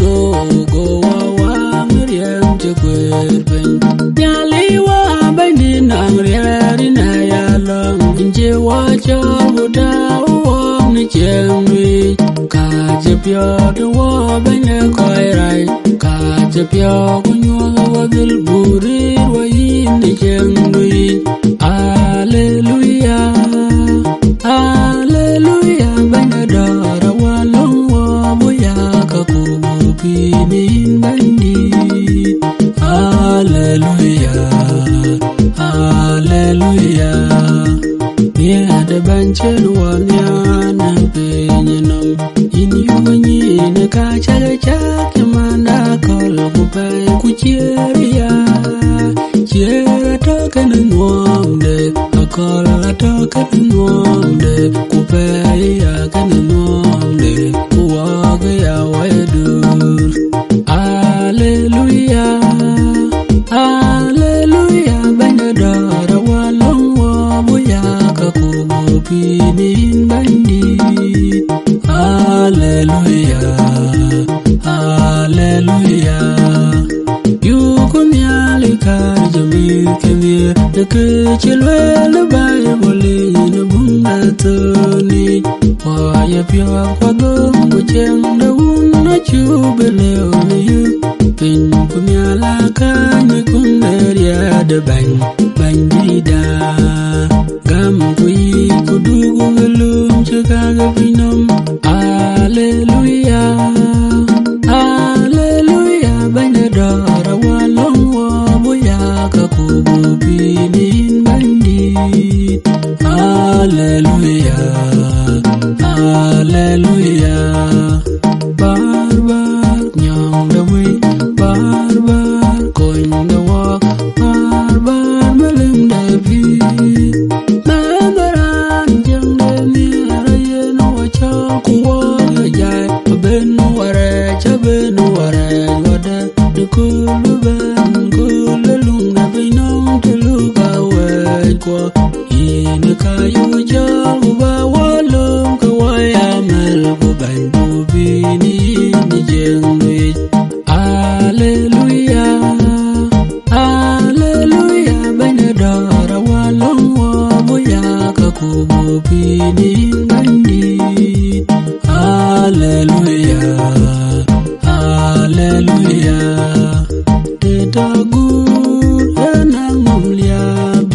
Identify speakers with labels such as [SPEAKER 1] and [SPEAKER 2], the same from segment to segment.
[SPEAKER 1] go go wa mriam che kwen nyali wa bani nang riari na ya long je wa cho buda wa ni cheng ri ka je pyo do wa bani koi rai ka je pyo ku nyu wa dil buri wa yin ni cheng ri Hallelujah, Hallelujah, banyada rawalong wa boya kakubinin bandi. Hallelujah, Hallelujah, miada banchen wanyana penyenam. Inyuanyi nekachaga chakimanda kol kupai kucheria. Chiera token nuamde, akola token nuamde, kupaya kan nuamde, kuwaga ya wayadur. Hallelujah, Hallelujah, banyadara walong wabuya kakubupinin bandi. Hallelujah, Hallelujah. Kecilwel Bible in bungatoni waya pia kwa dum cheng da una chubele you pin punyala kan kunderia de bandida gam kui kudugu gelum chekaga pinom. Hallelujah, Hallelujah, banyadara walong wabuya kakubupinin bandit. Hallelujah, Hallelujah. Barbar nyong da wi, barbar koin da walk, barbar maling da bi. Barbaran jang da mi arayen wa cha kuwa jai ben ware cha ben ware wada de kulu ben kulu lung da binong tulu ka wai kwa ina kayu jal ba walum ka waya mel bu ban bu bini ni jengwi. Hallelujah, Hallelujah, banyadara walong wa buya kakubu bini bandit. Hallelujah, Hallelujah. Deda good enang mamliab,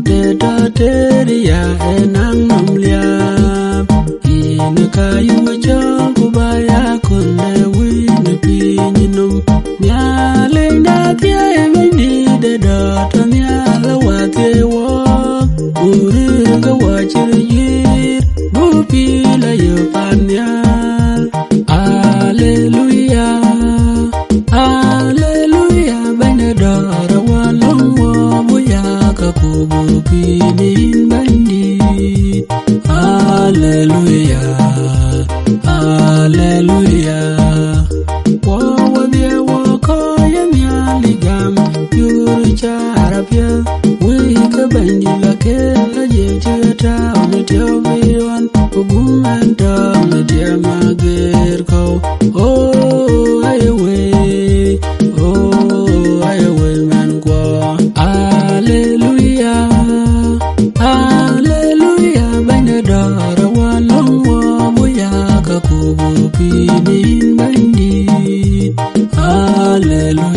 [SPEAKER 1] deda teria enang mamliab. Ina kayu jal kubaya kunde win pininum. Nyale na tia emeni deda tanyala wate wak. Uriga wachirjir, bupila yupanyal. Hallelujah, Hallelujah, banyadara walong wabuya kakubupinin bandit. Hallelujah, Hallelujah. Wawadya wakaya nyaligam yuru charapya wika bandi vakela jejeta unitioviwan ugumanta unitiamagirko. Oh, ayawe man kwa. Hallelujah, Hallelujah, banyadara walong wabuya kakubupinin bandit. Hallelujah.